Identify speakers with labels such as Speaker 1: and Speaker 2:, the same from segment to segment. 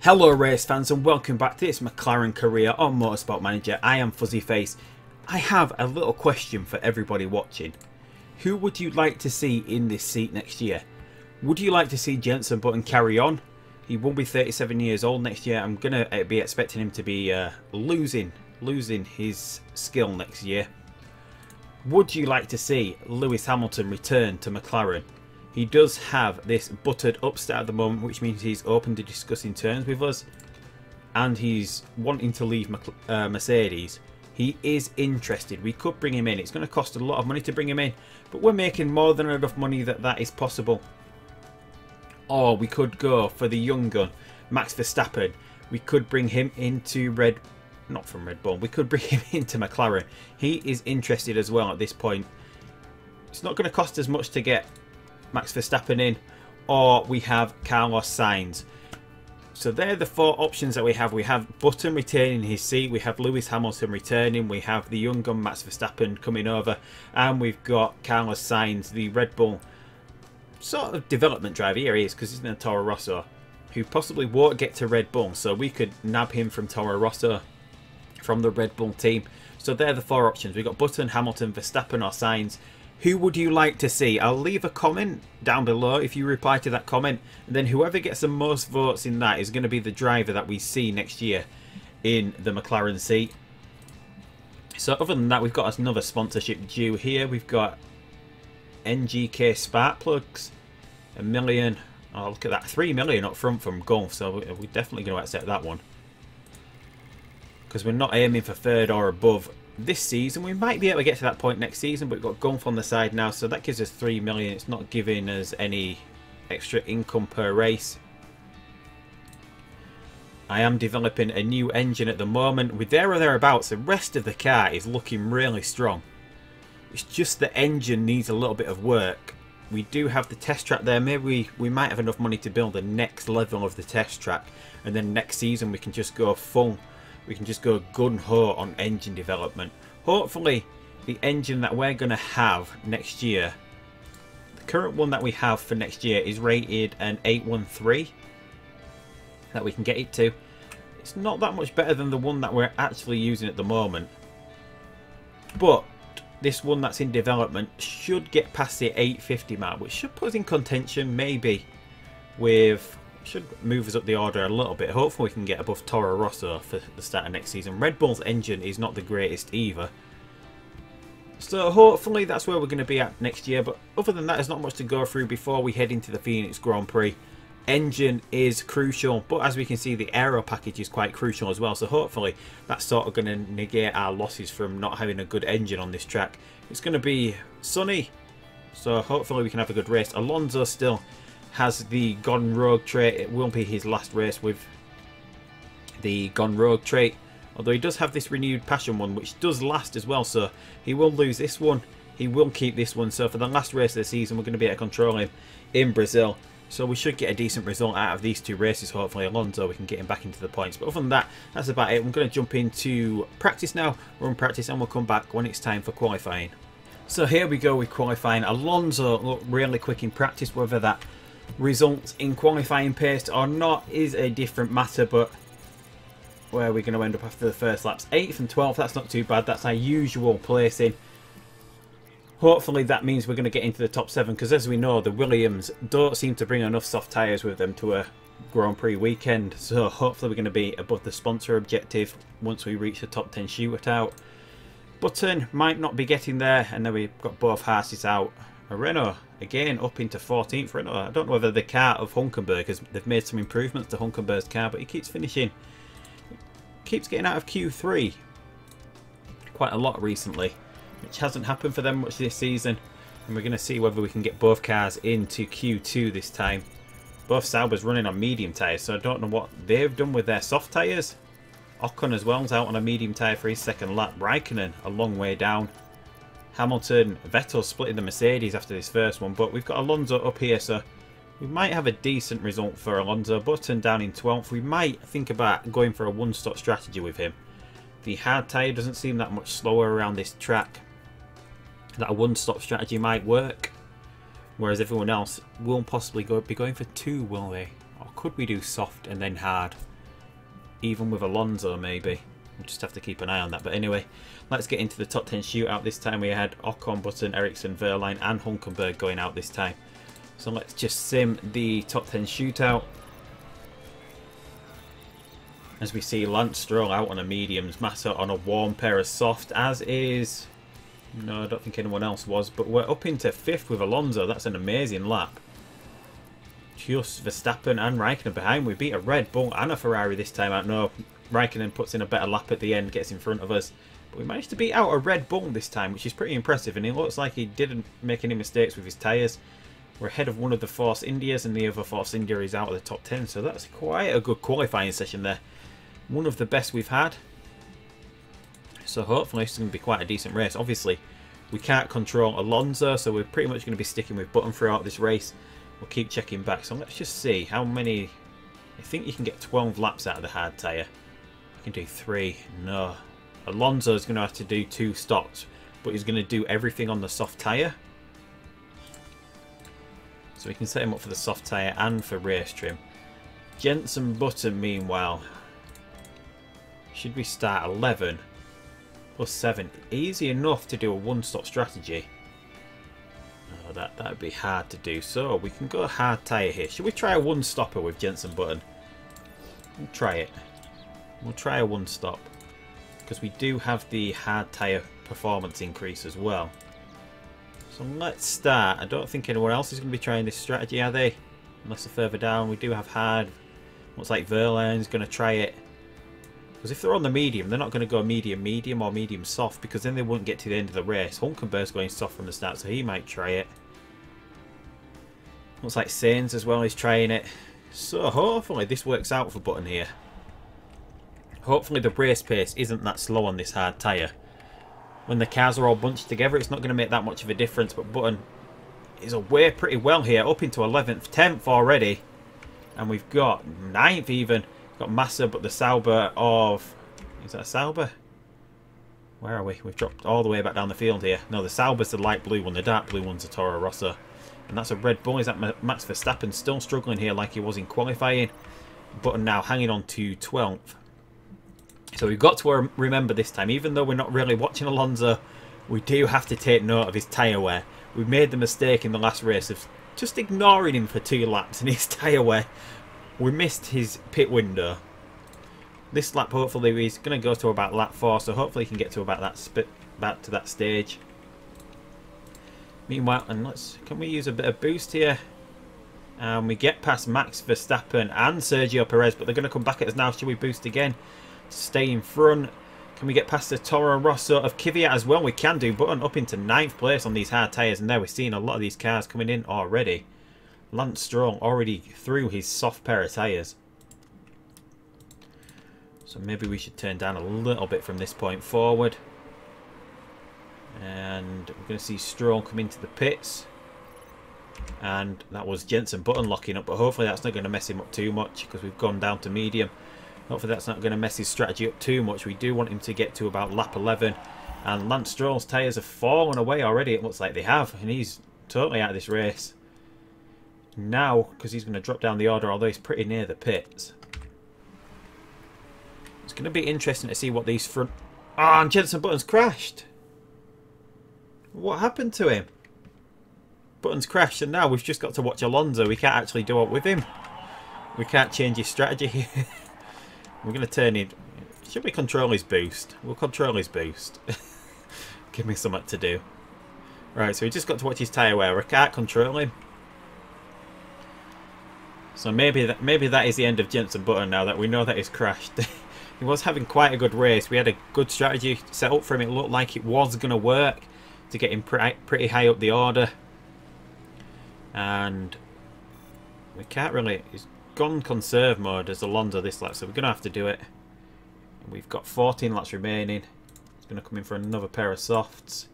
Speaker 1: Hello race fans and welcome back to this McLaren career on Motorsport Manager. I am Fuzzy Face. I have a little question for everybody watching. Who would you like to see in this seat next year? Would you like to see Jenson Button carry on? He will be 37 years old next year. I'm going to be expecting him to be losing his skill next year. Would you like to see Lewis Hamilton return to McLaren? He does have this buttered up start at the moment, which means he's open to discussing terms with us. And he's wanting to leave Mercedes. He is interested. We could bring him in. It's going to cost a lot of money to bring him in. But we're making more than enough money that is possible. Or we could go for the young gun, Max Verstappen. We could bring him into not from Red Bull. We could bring him into McLaren. He is interested as well at this point. It's not going to cost as much to get Max Verstappen in, or we have Carlos Sainz. So they're the four options that we have. We have Button retaining his seat, we have Lewis Hamilton returning, we have the young gun Max Verstappen coming over, and we've got Carlos Sainz, the Red Bull sort of development driver. Here he is, because he's in a Toro Rosso, who possibly won't get to Red Bull, so we could nab him from Toro Rosso, from the Red Bull team. So they're the four options. We've got Button, Hamilton, Verstappen or Sainz. Who would you like to see? I'll leave a comment down below if you reply to that comment. And then whoever gets the most votes in that is going to be the driver that we see next year in the McLaren seat. So other than that, we've got another sponsorship due here. We've got NGK Spark Plugs. $1 million. Oh, look at that. 3 million up front from Gulf. So we're definitely going to accept that one. Because we're not aiming for third or above this season. We might be able to get to that point next season, but we've got Gulf on the side now, so that gives us 3 million. It's not giving us any extra income per race. I am developing a new engine at the moment. With there or thereabouts, the rest of the car is looking really strong. It's just the engine needs a little bit of work. We do have the test track there. Maybe we might have enough money to build the next level of the test track, and then next season we can just go full. We can just go gun-ho on engine development. Hopefully, the engine that we're going to have next year, the current one that we have for next year is rated an 813. That we can get it to. It's not that much better than the one that we're actually using at the moment. But this one that's in development should get past the 850 mark, which should put us in contention maybe with... should move us up the order a little bit. Hopefully we can get above Toro Rosso for the start of next season. Red Bull's engine is not the greatest either. So hopefully that's where we're going to be at next year. But other than that, there's not much to go through before we head into the Phoenix Grand Prix. Engine is crucial, but as we can see, the aero package is quite crucial as well. So hopefully that's sort of going to negate our losses from not having a good engine on this track. It's going to be sunny, so hopefully we can have a good race. Alonso still has the Gone Rogue trait. It will be his last race with the Gone Rogue trait, although he does have this renewed passion one, which does last as well, so he will lose this one, he will keep this one. So for the last race of the season, we're going to be able to control him in Brazil, so we should get a decent result out of these two races. Hopefully Alonso, we can get him back into the points. But other than that, that's about it. I'm going to jump into practice now. We're on practice and we'll come back when it's time for qualifying. So here we go with qualifying. Alonso looked really quick in practice. Whether that results in qualifying pace or not is a different matter, but where are we going to end up after the first laps? 8th and 12th, that's not too bad. That's our usual placing. Hopefully that means we're going to get into the top 7, because as we know, the Williams don't seem to bring enough soft tyres with them to a Grand Prix weekend, so hopefully we're going to be above the sponsor objective once we reach the top 10 shootout. Button might not be getting there, and then we've got both Haas's out. Renault again up into 14th. Renault, I don't know whether the car of Hulkenberg they've made some improvements to Hulkenberg's car, but he keeps finishing, keeps getting out of Q3 quite a lot recently, which hasn't happened for them much this season. And we're going to see whether we can get both cars into Q2 this time. Both Sauber's running on medium tyres, so I don't know what they've done with their soft tyres. Ocon as well is out on a medium tyre for his second lap. Raikkonen a long way down. Hamilton, Vettel splitting the Mercedes after this first one, but we've got Alonso up here, so we might have a decent result for Alonso. Button down in 12th. We might think about going for a one-stop strategy with him. The hard tyre doesn't seem that much slower around this track. That a one-stop strategy might work, whereas everyone else will possibly be going for 2, will they? Or could we do soft and then hard? even with Alonso maybe. We'll just have to keep an eye on that. But anyway, let's get into the top 10 shootout. This time we had Ocon, Button, Ericsson, Wehrlein and Hulkenberg going out this time. So let's just sim the top 10 shootout. As we see Lance Stroll out on a mediums, Massa on a warm pair of soft, as is... No, I don't think anyone else was, but we're up into 5th with Alonso. That's an amazing lap. Just Verstappen and Raikkonen behind. We beat a Red Bull and a Ferrari this time out. No, Raikkonen puts in a better lap at the end, gets in front of us. But we managed to beat out a Red Bull this time, which is pretty impressive. And it looks like he didn't make any mistakes with his tyres. We're ahead of one of the Force Indias, and the other Force India is out of the top 10. So that's quite a good qualifying session there. One of the best we've had. So hopefully it's going to be quite a decent race. Obviously, we can't control Alonso, so we're pretty much going to be sticking with Button throughout this race. We'll keep checking back. So let's just see how many... I think you can get 12 laps out of the hard tyre. I can do 3. No. Alonso's going to have to do 2 stops, but he's going to do everything on the soft tyre. So we can set him up for the soft tyre and for race trim. Jenson Button, meanwhile... Should we start 11 plus 7? Easy enough to do a one-stop strategy. Oh, that would be hard to do. So we can go hard tyre here. Should we try a one-stopper with Jenson Button? We'll try it. We'll try a one-stop. Because we do have the hard tyre performance increase as well. So let's start. I don't think anyone else is going to be trying this strategy, are they? Unless they're further down. We do have hard. Looks like Verlaine's going to try it. Because if they're on the medium, they're not going to go medium or medium soft, because then they wouldn't get to the end of the race. Hulkenberg's going soft from the start, so he might try it. Looks like Sainz as well is trying it. So hopefully this works out for Button here. Hopefully the race pace isn't that slow on this hard tyre. When the cars are all bunched together, it's not going to make that much of a difference, but Button is away pretty well here, up into 11th, 10th already. And we've got 9th even. Got Massa, but the Sauber of... Is that a Sauber? Where are we? We've dropped all the way back down the field here. No, the Sauber's the light blue one. The dark blue one's a Toro Rosso. And that's a Red Bull. Is that Max Verstappen still struggling here like he was in qualifying? Button now hanging on to 12th. So we've got to remember this time, even though we're not really watching Alonso, we do have to take note of his tyre wear. We made the mistake in the last race of just ignoring him for 2 laps and his tyre wear. We missed his pit window. This lap, hopefully, he's going to go to about lap 4, so hopefully he can get to about that back to that stage. Meanwhile, and can we use a bit of boost here? And we get past Max Verstappen and Sergio Perez, but they're going to come back at us now. Should we boost again to stay in front? Can we get past the Toro Rosso of Kvyat as well? We can do. Button up into 9th place on these hard tyres, and now we're seeing a lot of these cars coming in already. Lance Stroll already through his soft pair of tyres. So maybe we should turn down a little bit from this point forward. And we're going to see Stroll come into the pits. And that was Jenson Button locking up. But hopefully that's not going to mess him up too much, because we've gone down to medium. Hopefully that's not going to mess his strategy up too much. We do want him to get to about lap 11. And Lance Stroll's tyres have fallen away already. It looks like they have. And he's totally out of this race. Now, because he's going to drop down the order, although he's pretty near the pits. It's going to be interesting to see what these front... Ah, and Jenson Button's crashed. What happened to him? Button's crashed, and now we've just got to watch Alonso. We can't actually do it with him. We can't change his strategy here. We're going to turn in... Should we control his boost? We'll control his boost. Give me something to do. Right, so we just got to watch his tyre wear. We can't control him. So maybe that is the end of Jenson Button now that we know that he's crashed. He was having quite a good race. We had a good strategy set up for him. It looked like it was going to work to get him pretty high up the order. And we can't really... He's gone conserve mode as Alonso this lap, so we're going to have to do it. And we've got 14 laps remaining. He's going to come in for another pair of softs.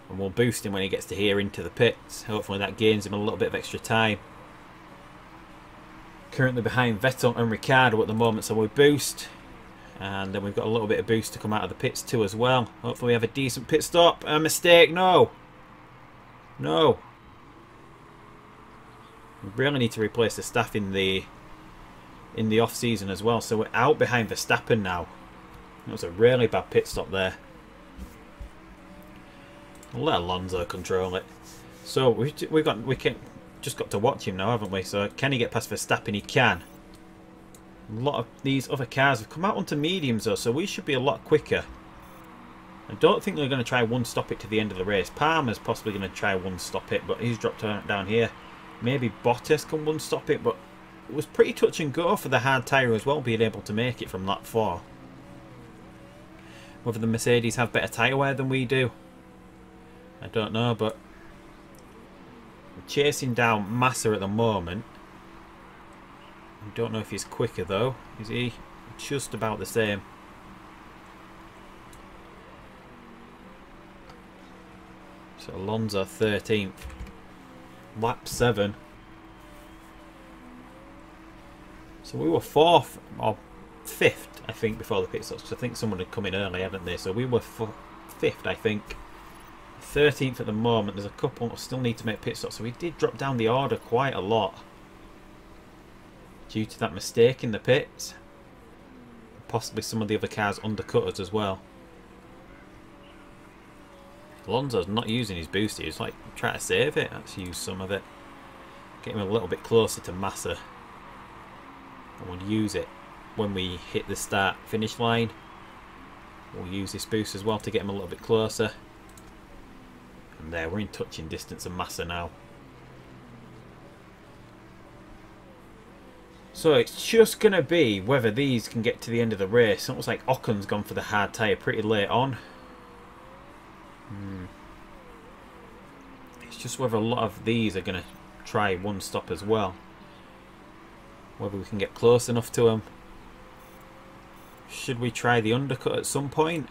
Speaker 1: And we'll boost him when he gets to here into the pits. Hopefully that gains him a little bit of extra time. Currently behind Vettel and Ricciardo at the moment, so we'll boost. And then we've got a little bit of boost to come out of the pits too as well. Hopefully we have a decent pit stop. A mistake, no. No. We really need to replace the staff in the in the off-season as well. So we're out behind Verstappen now. That was a really bad pit stop there. I'll let Alonso control it. So we just got to watch him now, haven't we? So can he get past Verstappen? He can. A lot of these other cars have come out onto mediums though, so we should be a lot quicker. I don't think they're going to try one-stop it to the end of the race. Palmer's possibly going to try one-stop it, but he's dropped down here. Maybe Bottas can one-stop it, but it was pretty touch and go for the hard tyre as well, being able to make it from lap 4. Whether the Mercedes have better tyre wear than we do, I don't know, but we're chasing down Massa at the moment. I don't know if he's quicker though. Is he? Just about the same. So Alonso 13th. Lap 7. So we were 4th or 5th, I think, before the pit stops. Because I think someone had come in early, hadn't they? So we were 5th, I think. 13th at the moment. There's a couple that still need to make pit stops. So we did drop down the order quite a lot due to that mistake in the pits. Possibly some of the other cars undercut us as well. Alonso's not using his boost here. He's like trying to save it. Let's use some of it. Get him a little bit closer to Massa. And we'll use it when we hit the start finish line. We'll use this boost as well to get him a little bit closer. And there, we're in touching distance of Massa now. So it's just going to be whether these can get to the end of the race. It looks like Ocon's gone for the hard tyre pretty late on. It's just whether a lot of these are going to try one stop as well. Whether we can get close enough to them. Should we try the undercut at some point?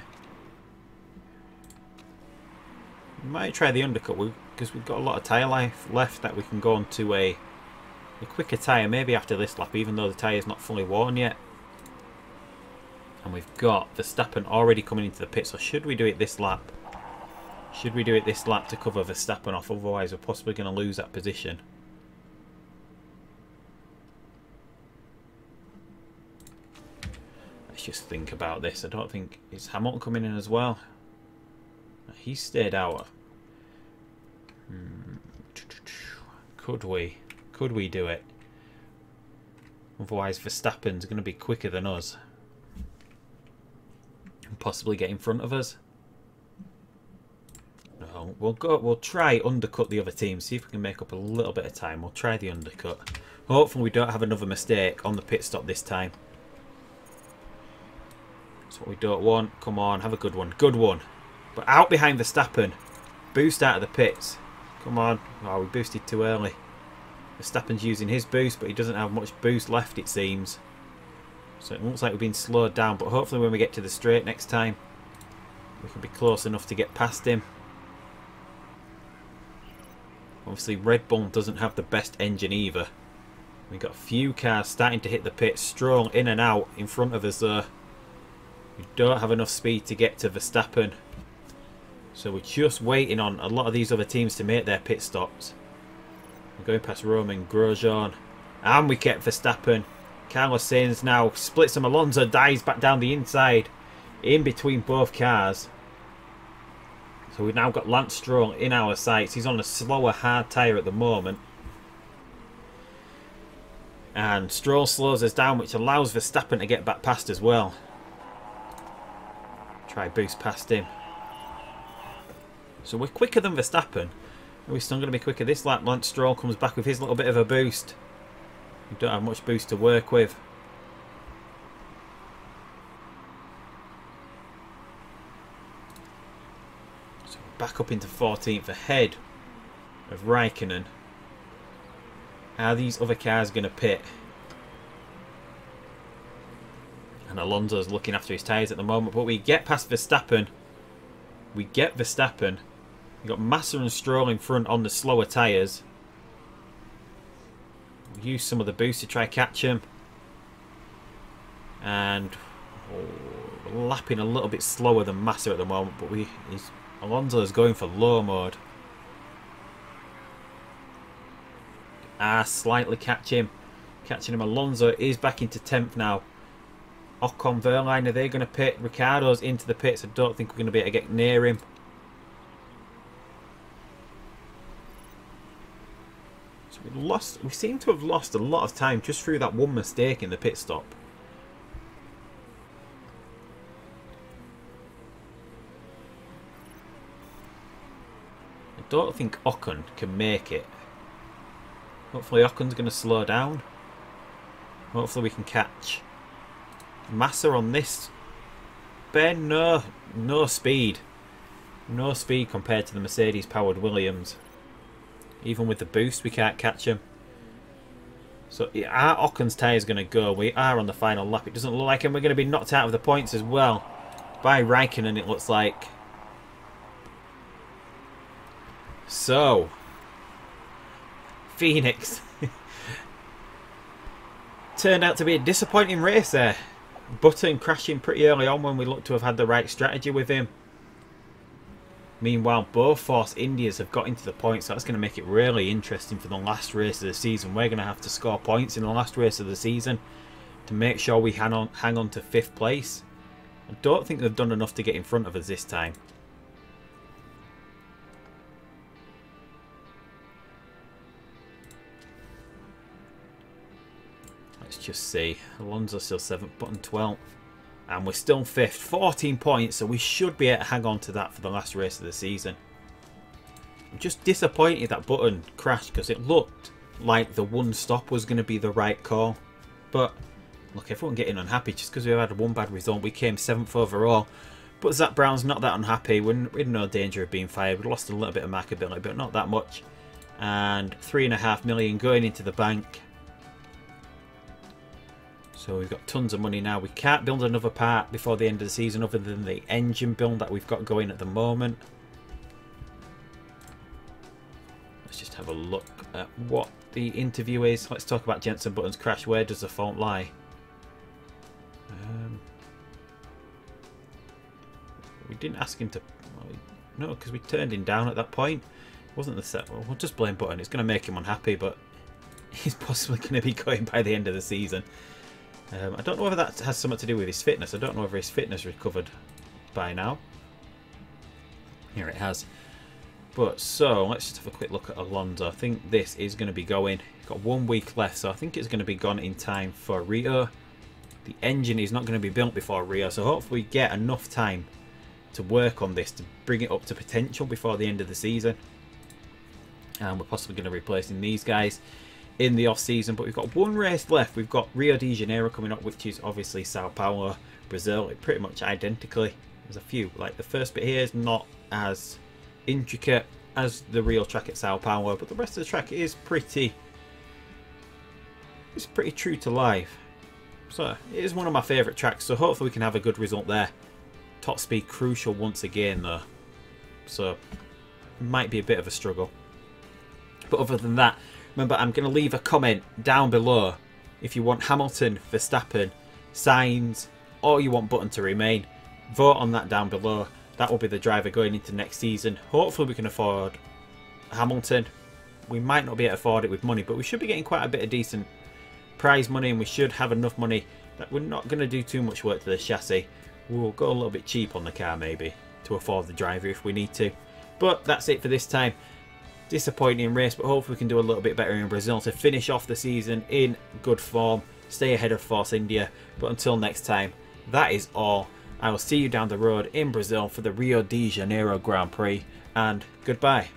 Speaker 1: We might try the undercut because we've got a lot of tyre life left that we can go on to a quicker tyre maybe after this lap, even though the tyre's not fully worn yet. And we've got Verstappen already coming into the pit, so should we do it this lap? Should we do it this lap to cover Verstappen off? Otherwise we're possibly going to lose that position. Let's just think about this. I don't think... Is Hamilton coming in as well? He stayed out. Could we? Could we do it? Otherwise Verstappen's going to be quicker than us. And possibly get in front of us. No, we'll try undercut the other team. See if we can make up a little bit of time. We'll try the undercut. Hopefully we don't have another mistake on the pit stop this time. That's what we don't want. Come on, have a good one. Good one. But out behind Verstappen. Boost out of the pits. Come on. Oh, we boosted too early. Verstappen's using his boost, but he doesn't have much boost left, it seems. So it looks like we've been slowed down, but hopefully when we get to the straight next time, we can be close enough to get past him. Obviously Red Bull doesn't have the best engine either. We've got a few cars starting to hit the pits. Stroll in and out in front of us there. We don't have enough speed to get to Verstappen. So we're just waiting on a lot of these other teams to make their pit stops. We're going past Roman Grosjean. And we kept Verstappen. Carlos Sainz now splits him. Alonso dives back down the inside. In between both cars. So we've now got Lance Stroll in our sights. He's on a slower hard tyre at the moment. And Stroll slows us down, which allows Verstappen to get back past as well. Try boost past him. So we're quicker than Verstappen. Are we still going to be quicker this lap? Lance Stroll comes back with his little bit of a boost. We don't have much boost to work with. So we're back up into 14th ahead of Raikkonen. How are these other cars going to pit? And Alonso's looking after his tyres at the moment. But we get past Verstappen. We get Verstappen. We've got Massa and Stroll in front on the slower tyres. We'll use some of the boost to try catch him. And we're lapping a little bit slower than Massa at the moment. But Alonso is going for low mode. Slightly catch him. Catching him. Alonso is back into 10th now. Ocon, Verline, are they going to pit? Ricciardo's into the pits. I don't think we're going to be able to get near him. So we seem to have lost a lot of time just through that one mistake in the pit stop. I don't think Ocon can make it. Hopefully Ocon's going to slow down. Hopefully we can catch Massa on this. Ben, no speed. No speed compared to the Mercedes powered Williams. Even with the boost we can't catch him. So our Ocon's tyre is going to go. We are on the final lap. It doesn't look like him. We're going to be knocked out of the points as well by Raikkonen, it looks like. So Phoenix turned out to be a disappointing race there. Button crashing pretty early on when we looked to have had the right strategy with him. Meanwhile, both Force Indias have got into the points, so that's going to make it really interesting for the last race of the season. We're going to have to score points in the last race of the season to make sure we hang on to 5th place. I don't think they've done enough to get in front of us this time. Let's just see. Alonso's still 7th, Button 12th. And we're still 5th. 14 points, so we should be able to hang on to that for the last race of the season. I'm just disappointed that Button crashed because it looked like the one stop was going to be the right call. But, look, everyone getting unhappy just because we had one bad result. We came 7th overall. But Zach Brown's not that unhappy. We're in no danger of being fired. We lost a little bit of markability, but not that much. And £3.5 million going into the bank. So we've got tons of money now. We can't build another part before the end of the season other than the engine build that we've got going at the moment. Let's just have a look at what the interview is. Let's talk about Jenson Button's crash. Where does the fault lie? We didn't ask him to... No, because we turned him down at that point. It wasn't the set. Well, we'll just blame Button. It's going to make him unhappy, but he's possibly going to be going by the end of the season. I don't know whether that has something to do with his fitness. I don't know whether his fitness recovered by now. Here it has. But so, let's just have a quick look at Alonso. I think this is going to be going. Got 1 week left, so I think it's going to be gone in time for Rio. The engine is not going to be built before Rio, so hopefully we get enough time to work on this to bring it up to potential before the end of the season. And we're possibly going to be replacing these guys in the off season, but we've got 1 race left. We've got Rio de Janeiro coming up, which is obviously Sao Paulo, Brazil. It pretty much identically. There's a few, like the first bit here is not as intricate as the real track at Sao Paulo, but the rest of the track is pretty true to life. So it is one of my favourite tracks, so hopefully we can have a good result there. Top speed crucial once again though, so it might be a bit of a struggle. But other than that, remember, I'm going to leave a comment down below if you want Hamilton, Verstappen, Sainz, or you want Button to remain. Vote on that down below. That will be the driver going into next season. Hopefully we can afford Hamilton. We might not be able to afford it with money, but we should be getting quite a bit of decent prize money, and we should have enough money that we're not going to do too much work to the chassis. We'll go a little bit cheap on the car maybe to afford the driver if we need to. But that's it for this time. Disappointing race, but hopefully we can do a little bit better in Brazil to finish off the season in good form, stay ahead of Force India. But until next time, that is all. I will see you down the road in Brazil for the Rio de Janeiro Grand Prix, and goodbye.